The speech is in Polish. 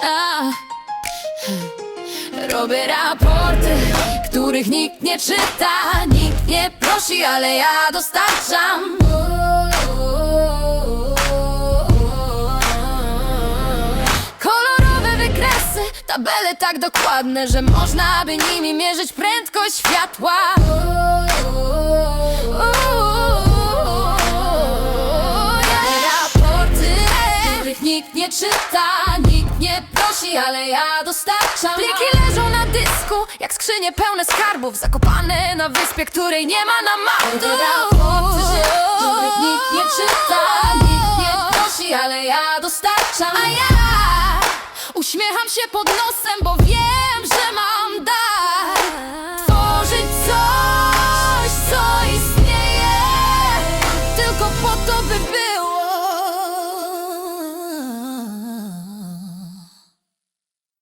A. Robię raporty, których nikt nie czyta, nikt nie prosi, ale ja dostarczam. Kolorowe wykresy, tabele tak dokładne, że można by nimi mierzyć prędkość światła. Raporty, których nikt nie czyta, nikt nie prosi, ale ja dostarczam. Pliki leżą na dysku, jak skrzynie pełne skarbów, zakopane na wyspie, której nie ma na mapie. Raporty, których nikt nie czyta, nikt nie prosi, ale ja dostarczam. A ja uśmiecham się pod nosem, bo wiem,